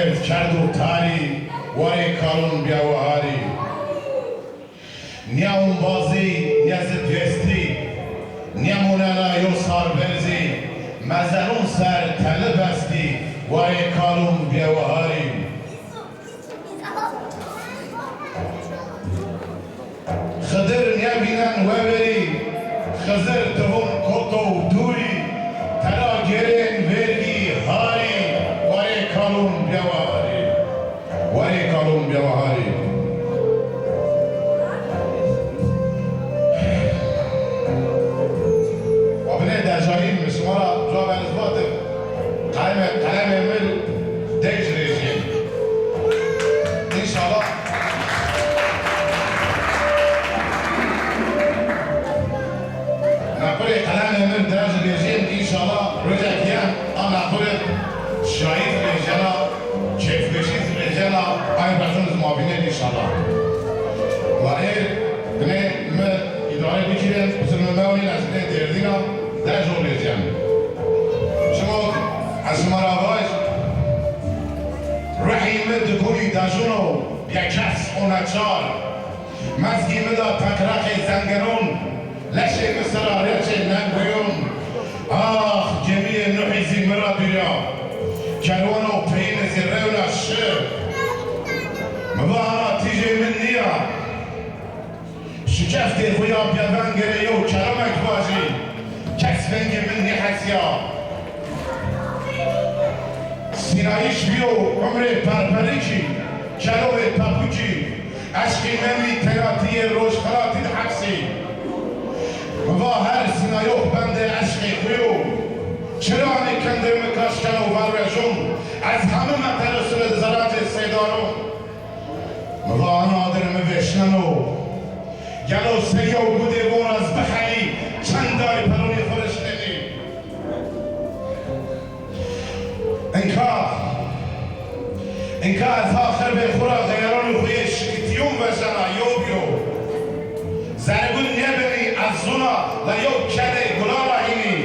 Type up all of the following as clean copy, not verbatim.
برز کرد و تاری وای کارون بیا و هاری نیا اون بازی نیا زدوستی نیا مونانا یو سار برزی مزرون سر تله بستی وای کارون بیا و هاری خضر نیا بینن و بری خضر تهون کتو و دوری تلا گرین ورگی هاری وای کارون بیا و هاری وای کارون بیا و هاری وابنه دجایین مسمارا جواب الاسباط قلم مل دیج ریزیم انشاءالله نقول قلم مل درج ریزیم انشاءالله روزه کیم آن نقول شاید ریزینا کیف بشید ریزینا این برسونز مابینه انشاءالله و این بنه مل اداره بکیریم بسرمه مونین از بنه دردینا درج ریزیم شما از شما را باش رحیم دکونی دجونو یکس اونچار مزگی مدا تکرخ زنگرون لشه مثل ریچه نگویون آخ جمیع نوحیزی مرا دنیا کروانو پین زیرون شر مباهانا تیجه من نیا شکفت خویا بیادن گریو کرمک باشی کسفنگ من نحسیا سینایش بیو عمر پرپریچی کلوه پاپوچی عشقی منی تیراتی روش خلاتی حبسی و هر سینایوخ بنده عشقی خویو چرانی کنده مکاشکن و ورجون از همه مترسل زراج سیدارون و نادر موشننو گلو سیو بوده بون از بخلی چند دای پرونی فرشتنی انکا از آخر به خورا غیران خوی شکتیون بشنا یو بیو زرگون نبینی از زونا لیو کده گلا راهینی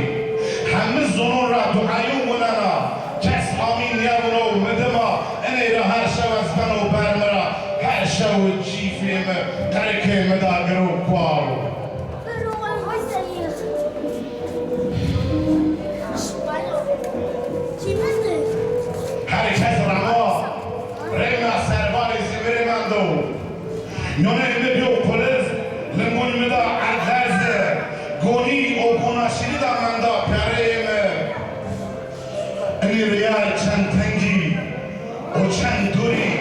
همه زنون را دعایون بونانا کس آمین یبونو مدما اینی را هر شو از منو برمرا هر شو جیفیم ترک مداگرو کوارو هر کس رما ریما سرباری زمیر من دو نونه بیو پلیز لمون مدا عدلز گونی او گوناشیری دا من دا پریم اینی ریال چند تنگی و چند دوری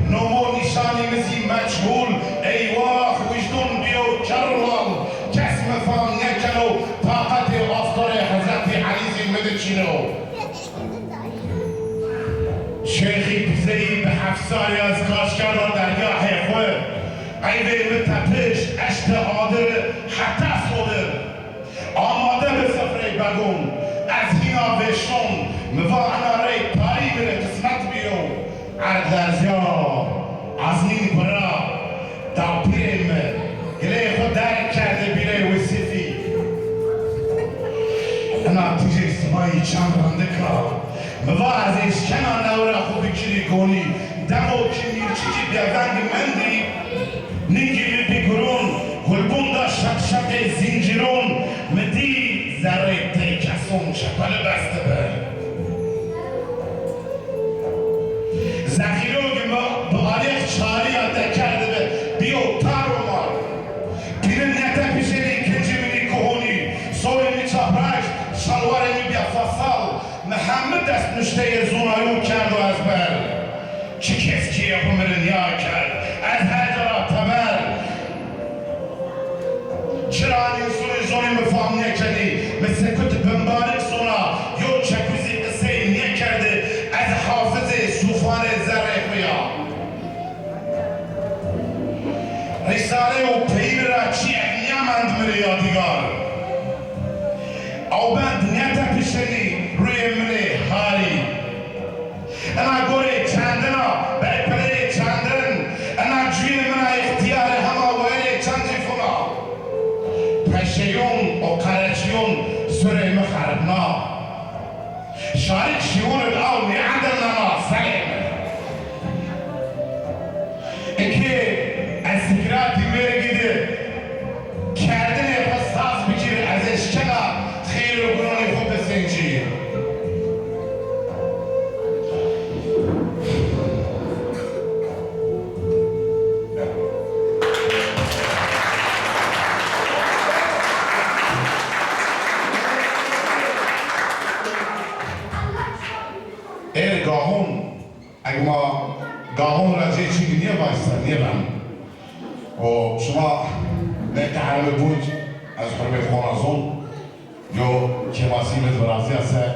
نمو نشانی مزی مجهول ایواخ وجدون بیو کرلال کس مفان یکنو طاقت آفتار حضرت علیزی مدچینو شیخی پزهی به 7 سالی از کاشکر را درگاه خود ایوه متپش اشت آدر حتی صدر آماده به سفره بگون از هینا بشون مواعنا ری پاری بره قسمت بیو عردرزیا از نین برا دا پیرم گله خود درک کرده بیره وسیفی انا تیجه سمایی چند رنده که موازش کنان نورا خوبی کلی گونی دمو که میرچی بیادنگ مندی نینگی بگرون گلبون دا شک زنجیرون مدی ذره تیکسون شپل بسته بر زخیروگی با آلیخ چاری یاده کرده به بیو تارو مار پیرن نته پیشنی کنجی منی کهونی سویمی چاپرش شلوارمی بیا فصل محمد دست نشته زونایون کرد و از بر چه کس که یکمر نیا کرد از هر جرا تبر چرا این زونی مفهم نکنی مثل کت بمبارک زونا یو چکوزی قصه نیا کرده از حافظ صوفان زره خویا رساله و پیر را چی نیامند مری یادگار او بند نیتا پیشنی روی منی هاری انا گوری چندنا بر پلی چندن انا جوین منا اختیار همه ویلی چندی فنا پشیون و قرچیون سره مخربنا شارک شیون الاو نیعندن لنا سلیم گاهون اگه ما گاهون را جای چی نیه بایستن نیه بم و شما نه که حرم بود از حرم خوانازون یا کماسی بید برازی هسته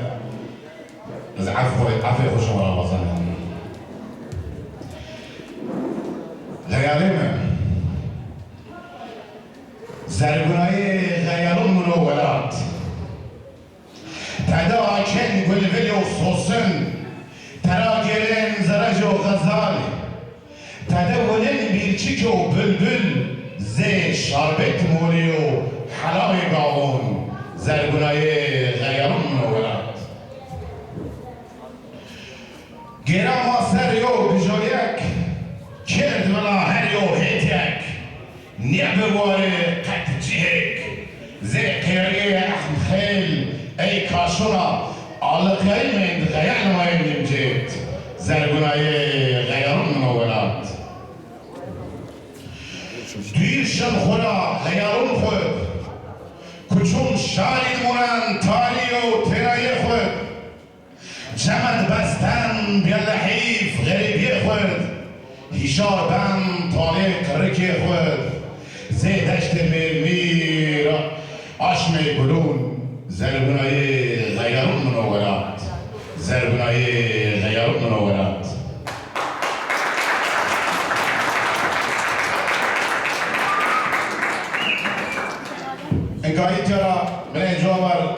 از عفو خوش شما را بازن غیالیم زرگونای غیالون منولات تدا کن گلویل و سوسن ترا گرن زرج و غزال تدا ولن بیرچیک و بلبل زی شاربت مولی و حلای گاون زرگونای غیالون منولات گرام آسر یو بجوریک کرد ملا هر یو هیتیک نیب واره قد جهک زی قیاری اخم خیل ای کاشونا عالقیایی من غیان مایم نمجید زرگونای غیارون منولات دویرشن خدا غیارون خود کچون شاری مونن تالی و ترایی خود جمد بستن بیالحیف غریبی خود هیشار بم طالق رکی خود زی دشت مرمیر آشم گلون زرگونای غیارون منولات زرگونای غیارون منولات انگاهی ترا من جوار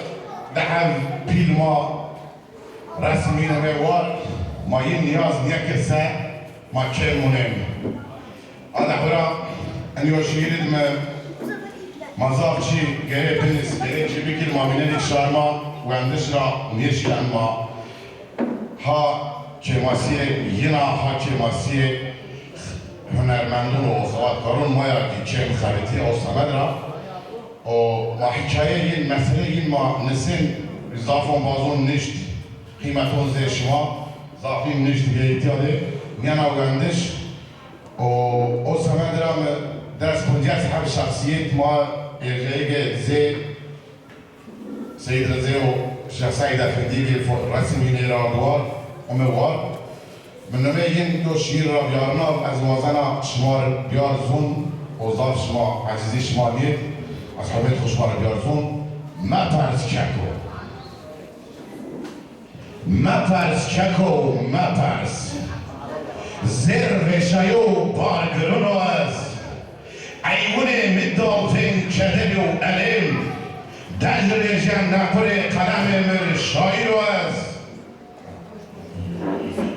دحب پیل ما رسمی نمیوار ما یه نیاز نیکسه ما که مونم آده خورا انیو شیرید مازاقشي جاي بنس جاي شبيك المؤمنين الشارما وعندش را نيشي ما ها كماسية ينا ها كماسية هنرمندون و خواتکارون مایا که چه خریتی او سمد را و ما حکایه این مسئله این ما نسین اضافون بازون نشت قیمتون زی شما ضعفیم نشت گیتیاده نیانا وعندش و او سمد را درس کنجی اصحاب شخصیت ما إرجعي زي سيد رزيو شيخ سعيد أفندي رسمي نيرانوار أموار من نميين دو شير را بيارنا از وازنا شمار بيار زون وظاف شما عزيزي شما نيت أصحابيت خوشمار بيار زون ما پرس كاكو ما پرس كاكو ما پرس زر وشايو بارگرونو از ایونه مدافن کدب و علم دجل جمع نپر قلم من شایر و از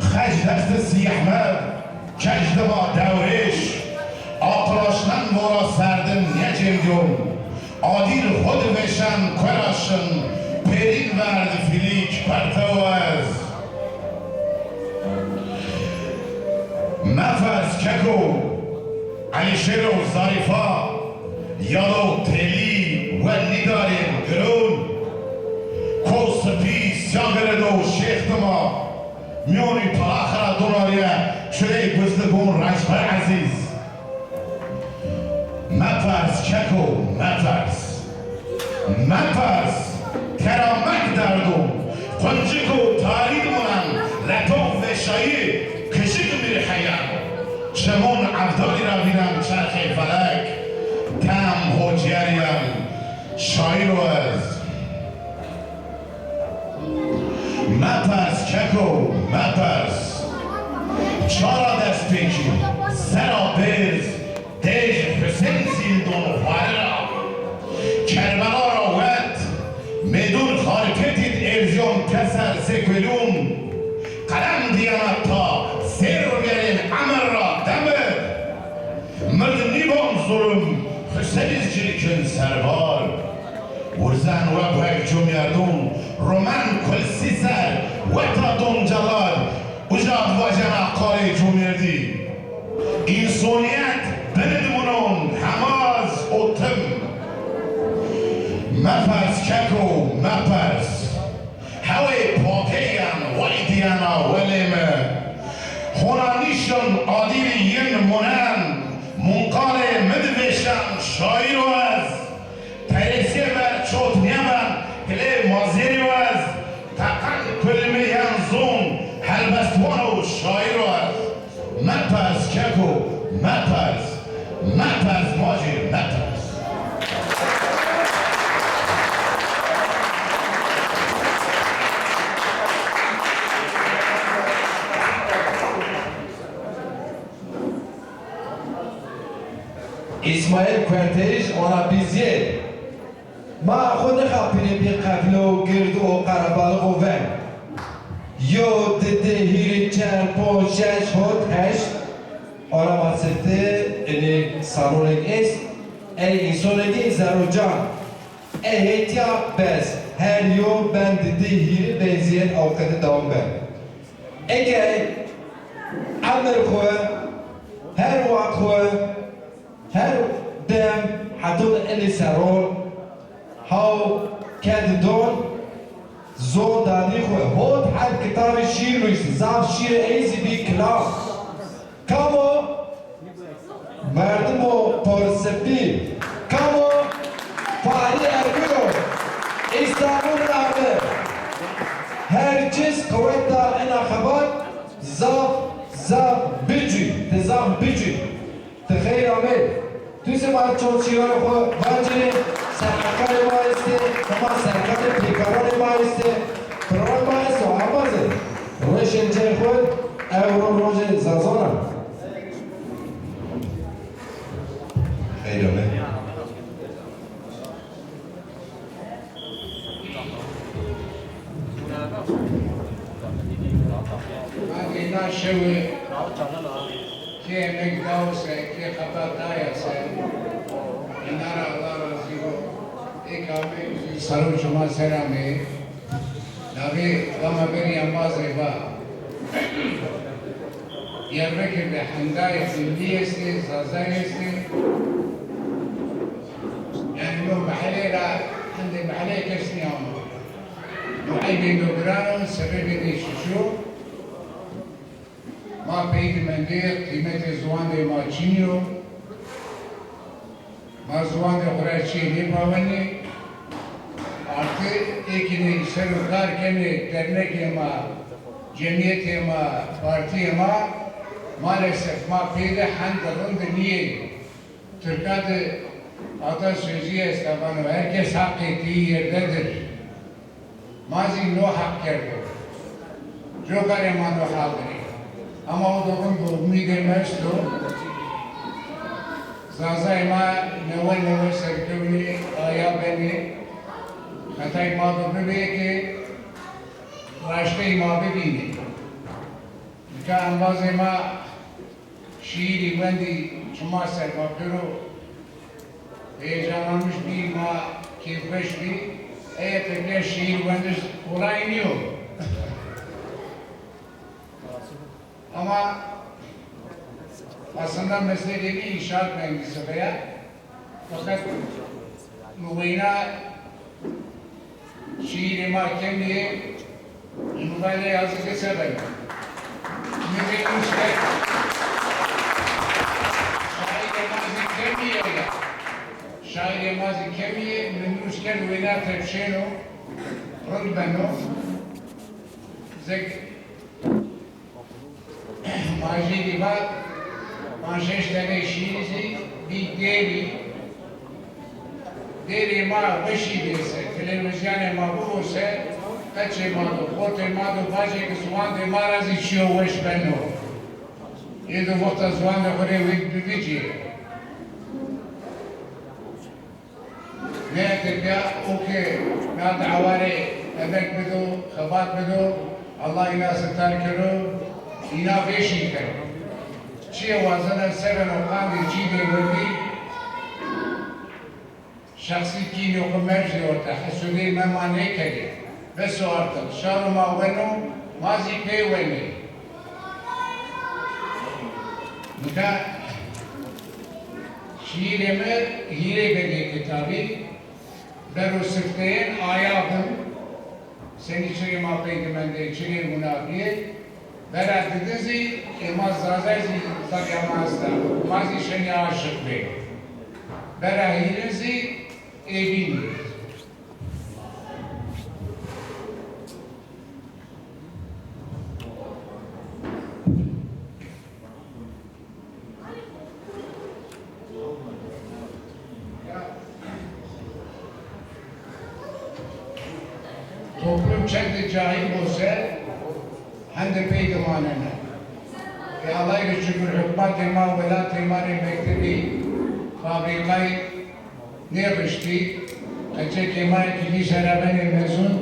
خج دست سیحمد کجد با دورش آقلاشنن ورا سردن یجنگون آدیر خود وشن کراشن پرین ورد فلیک پرتو از مفرز ککو علیشیر و ظریفا یادو تلی و نداریم گرون کوس پیس یاگرد و شیخ دما میونی پلاخرا دوناریه شده گزدگون رجبر عزیز مپرس ککو مپرس کرامک دردون قنجکو تارید منم لطوف وشایی کشک میره حیان شمون عبدالی را بینم چرخ فلک کم حجیریم شایر و از مپرس ککو مپرس چارا دست پیکی سرا برز دیش حسین زیندون خواره را کربلا را ود میدون خارکتید ارزیون کسر سکولون قلم دیانت تا سر رو بیارین عمر را دمد مردنی بام ظلم خسلیز جلیکن سربار ورزن و بوهک جمعیردون رومن کل سی سر و تا دون جلال اجاد واجن اقای جمعیردی انسانیت بندمونون هماز اوتم مپرس ککو مپرس هوای پاکیان ویدیانا ولیمه خونانیشون عادیل ین منن منقال مدوشن شایر و از تریسی بر چوت نیمن کلی مازیری و از تقن کلمه ین زون البستوانه والشاعر مپز كاكو مپز ماجر مپز اسماعیل کوارتریش آنا بیزیر ما خود خاپینه بی قفله و گرد و قربالق و ون یو دده هیری چند پون شش هود هشت آنا ماسفته اینی سالونک است ای انسانگی زروجان ای هیتیا بس هر یو بند دده هیری بنزیر اوقات دوام بند اگه عمر خواه هر وقت خواه هر دم حدود اللي سرون هاو كاد دون زون دادي خوي هود حد كتاب الشير لويس زعف شير ايزي بي كلام كامو مردمو پرسپی كامو فعلي اربيو استعمال الامر هر چیز قوتا انا خبر زاف بيجي تزاف بيجي تخيل عمل تسمع چون شیران خو واجه سرکار ما است کما سرکار پیکاران ما است پران ما است و آمازه روشن جای خود اورو روز زازانا خیلی عمل مدینه شوی که مقداوس که خبردایا سه اینا را الله رازی رو ایک آمی سرو شما سرامی نبی دام بری امازه با یه بکر به حندای زندی استی زازای استی یعنی نو محلی را هنده محلی کسنی آمو محلی نوگرانو سبب دیششو ما پید مندیر قیمت زوان ما چینیو ما زوان خورای چی نیپاونی آرتی ایکی سر و کار کنی درنکی ما جمعیت ما پارتی ما مالسف ما پید حند رند نیه ترکات آتا سوزی است بانو هر کس حقی تیر دادر مازی نو حق کرده جو کاری ما نو حق داری اما او دوم به امید مشتو زازای ما نوال سرکونی آیا بینی خطای ما رو ببینی که راشته ما ببینی که انواز ما شیری وندی شما سر ما برو هیجانانش بی ما کیفش بی ایت که شیر وندش قرآنی نیو ama aslında meseleyi inşaat mühendisi veya fakat müveyna şiiri mahkemeye müveyna yazıcı sebep müveyna işte şair mazi kemiye müveyna müveyna tepşeno rudbeno zek ماجی بعد پانشش دنه شیری بی دیری ما بشی بیسه تلویزیون ما بوسه کچه ما دو خورت ما دو باشه که زوان ده ما رازی چیو وش بنو یه دو وقت زوان ده خوره وید ببیجی نه تبیا اوکی نه دعواره امک بدو خبات بدو الله اینا ستار کرو اینا بیشی کرد چیه وازنه سرن و قاندی جیبه وردی شخصی کینی و مرجی ورده حسودی ممانه کردی بس وارتل شارو ما ونو مازی پی ونی نکا شیره مر هیره بگی کتابی برو سفتین آیابم سنی چری ما پیدمنده چری منافیه برای دیدی اما زازی زاگه ماستا مازی شنی عاشق بی برای هیرزی ایبینی چند جاهی بوسه هند پیدمانه که الله شکر حکمت ما و ولایت ما مکتبی فابریکای نرشتی اچه که ما کلی شرابن مزون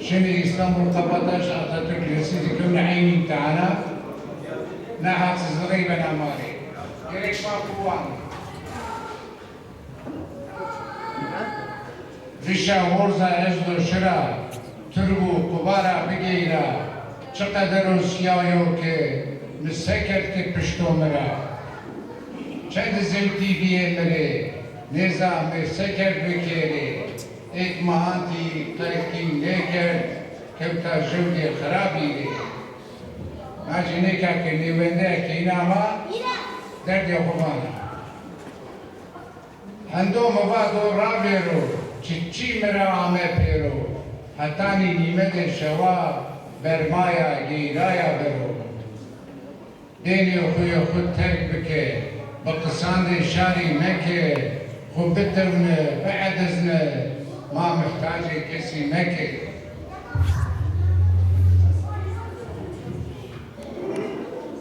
شمی اسلام قبضش آتاتürk lisesi كون عيني بتاعنا نحت صغير بناماري gerek ما قوان رشا ورزا ازدو شرا تربو قبارا بگیرا چقدر سیایو که مسکر که پشتو مرا چند زلتی بیه مره نظام مسکر بکیره ایک ماهانتی ترکی نیکر کبتا جودی خرابی ره ماجی نیکا که نیونده که ایناما درد خوبانه هندو مبادو رابی رو چی مرا آمه پیرو حتانی نیمد شوا برمایا گیرایا برو دینی خوی خود ترک بکه بقصاند شاری مکه خود بتونه بعد ازنه ما محتاج کسی مکه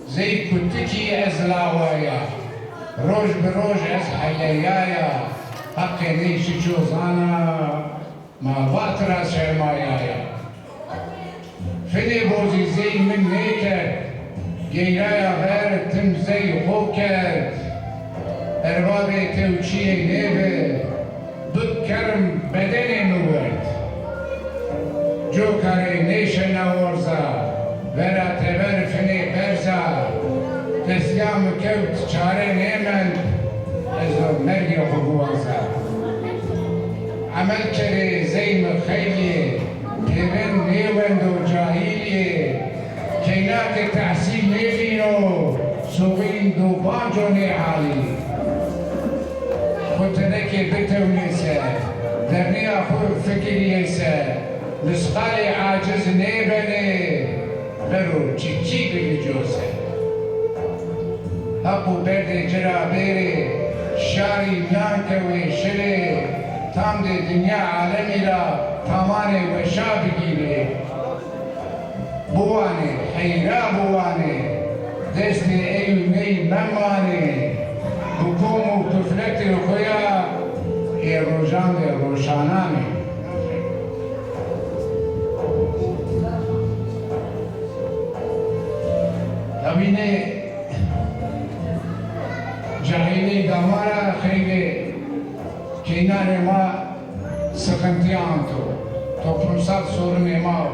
زی کتکی از لاوایا روز بروز از حلیایا حق نیش جوزانا ما باترا سرمایایا فنی بوزی زی من نیکرد گیرایا غیر تم زی خوب کرد ارباب توچیه نیبه بکرم بدن نورد جو کاری نیشن نورزا ورا تبر فنی برزا تسلام کوت چاره نیمن از مرگی خوبوازا عمل کری زیم خیلی پیون نیوند و جاهیلی کینات تحصیل نیبینو سوین دو بانجو نیحالی خودتنکی بتونیسه درنیا خود فکریسه نسخالی عاجز نیبنه برو چی بگی جوزه حقو برد جرا بیره شاری میانکوی شره تام ده دنیا عالمی را تامانه و شا بگیره بوانه حیرا بوانه دست ایو می ممانه حکوم و طفلت خویا ای روشان ده روشانانه تبینه جاهلی دامارا خیلی کنار ما sıkıntıyan toplumsal sorun ema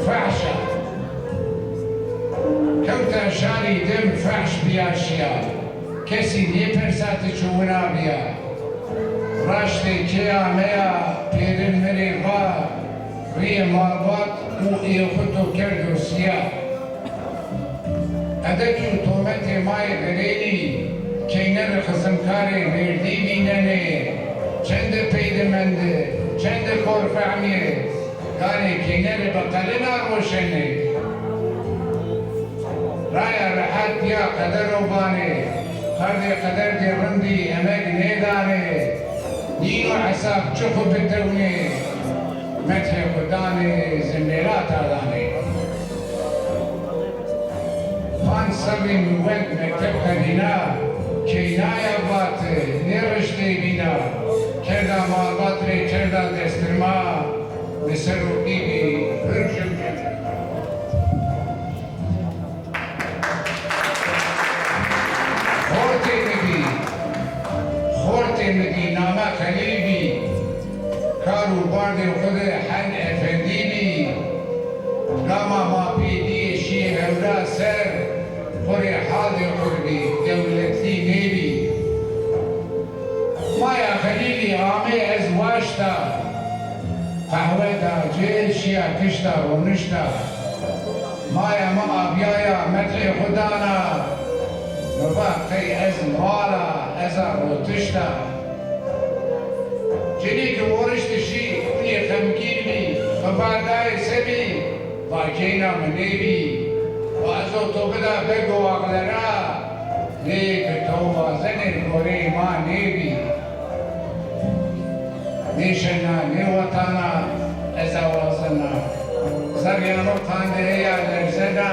fahşa kevta şari dem fahş biyaşya kesi niye persatı çuğuna biya raşte kya meya perin meri va riye malbat u iyukutu kerdu siyah adetü tuhmeti maye vereni Keynere kızımkari verdi binene çende peydemende çende korfamiye gari keynere bakalina roşene raya rahat ya kader obane karde kader de rindi emek nedane dino hesap çuhu bitevne methe kudane zimmerat adane fan sabi müved mektep kadina Keynaya batı, nerişte bina, kerda malbatri, kerda destirma, miseru gibi hırcım gelir. Horte midi, nama kalibi, karu bardi khude han efendibi, gama mapidi, şi hevra ser, خوري حاضر قربي دولتي نيبي ما يا خليلي عامي ازواجتا قهوتا جيشيا كشتا ونشتا ما يا ماما بيايا مدعي خدانا نباقي از مالا ازا وتشتا جنيك ورشت شي وني خمكيني فبعداي سبي باجينا منيبي وازو تو بدا بگو اغلرا لیک تو وازن کوری ما نیبی نیشنا نیوطانا از آوازنا زریانو خانده یا لرزنا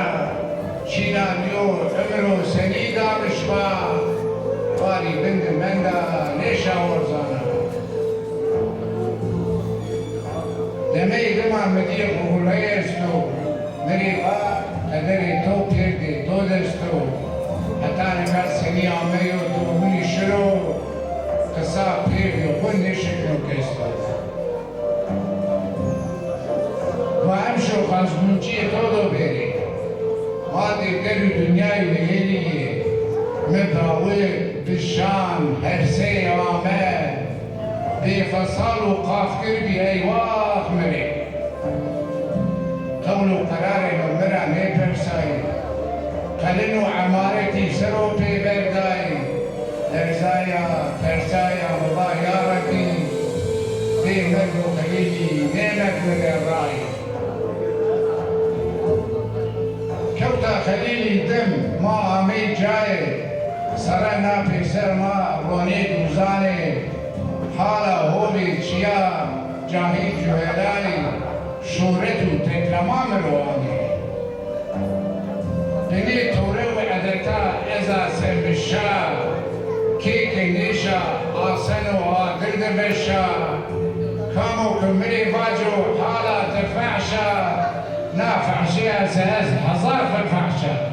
چینا نیو عمرو سنیدا بشوا واری بند مندا نیشا ورزانا دمی دما مدی غوله استو مریبا قدری تو پیردی تو دستو حتی نگر سنی آمیو دومی شروع قصا پیردی و خون نشکنو کستو و همشو خزمونچی تو دو بری مادی گری دنیای ویلیه مداوی بشان هرسه آمد بفصال و قافکر بی ایواق مری قول و قرار ممرا میپرسای قلن و عمارتی سرو پی بردای درزایا ترسایا مضا یارکی بی مرد و خلیلی نعمت مدرای كوتا خليلي دم ما عمي جاي سرنا في سر ما روني دوزاني حالا هوبي چيا جاهي جوهلاني شورتو تكلما مرواني بني توري وعدتا ازا سنبشا كيك نيشا آسنو آقرد بشا كامو كمري باجو حالا تفعشا نافع شيء أساس حصار في الفحشة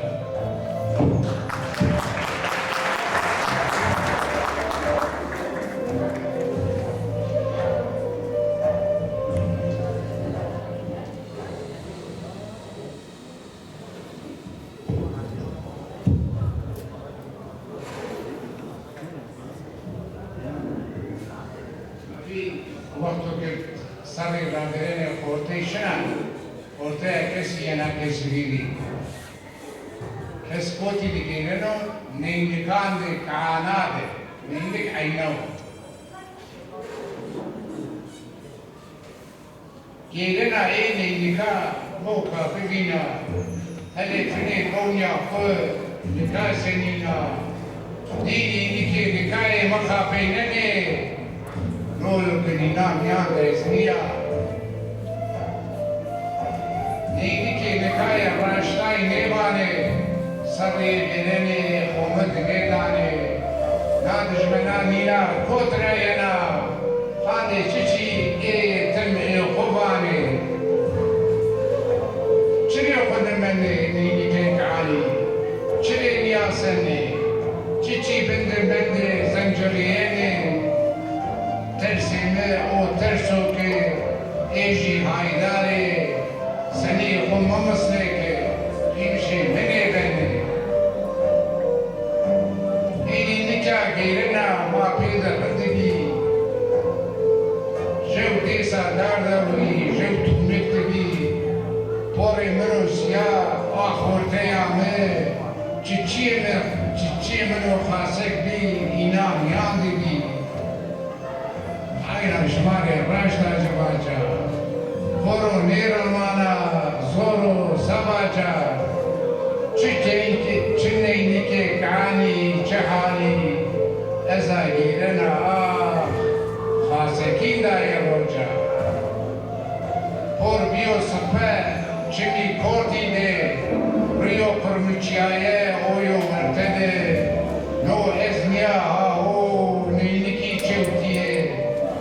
في وقت صار يراندرين خورتيشان Ortaya kes yana kesrili. Kes koti di keneno neindikande kaanade neindik aynaw. Kelena neindika boka pevina. Hele tine konya ko nikasenina. Dini nike nikaye maka peinene. Nolo penina mianda esnia. Neydi nekaya raştay nevane sarı gelene Ahmet nedane nadjmena nina kotra yana hane çiçi tem khubane çile khudmene neydi kali çile niyasene çiçi bende zanjuriyene tersime o tersoke eji haydare سني خم مسلك يمشي من يبني إني نكا غيرنا ما بيدا بدي جو ديسا داردوي جو تمكتبي بوري مروسيا آخر تيامي چيچي منو خاسك بي إنام ياندي بي هاينا شماري راشتا جواجا Koro Niramana Zoro Sabaja Çineyinike Kani Çehali Eza girena Hasekin daya roca Por bio sape Çimi korti de Rio Kurmuçiyaye Oyo mertede No ezniya o Neyiniki çevtiye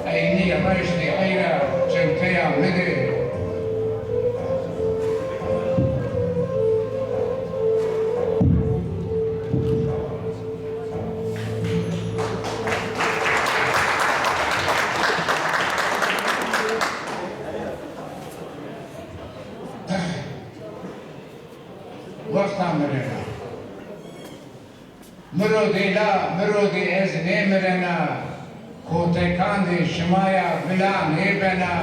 Ayni raşti ayra Çevteya mede مرودی از نمیرنا کوتکاندی شمایا بلا نیبنا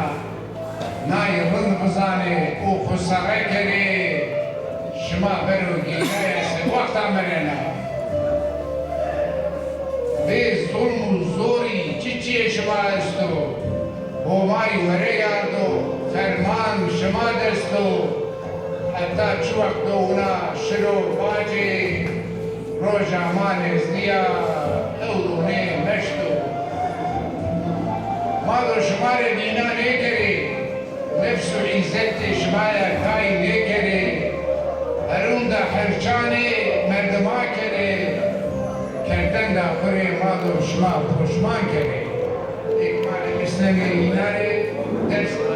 نای رن بزانه او خساره کری شما برو گیره است وقتا مرنا به ظلم و زوری چی شما استو بومای وره یاردو فرمان شما دستو حتی چو وقت اونا شروع باجی روزامان ازدیا اولونه مشتو مادر شمار دینا نکری نفس و عزت شمایا کای نکری هرون دا حرچانی مردما کری کردن دا خوری مادر شما پشمان کری ایک مال اسلامی ایناره درس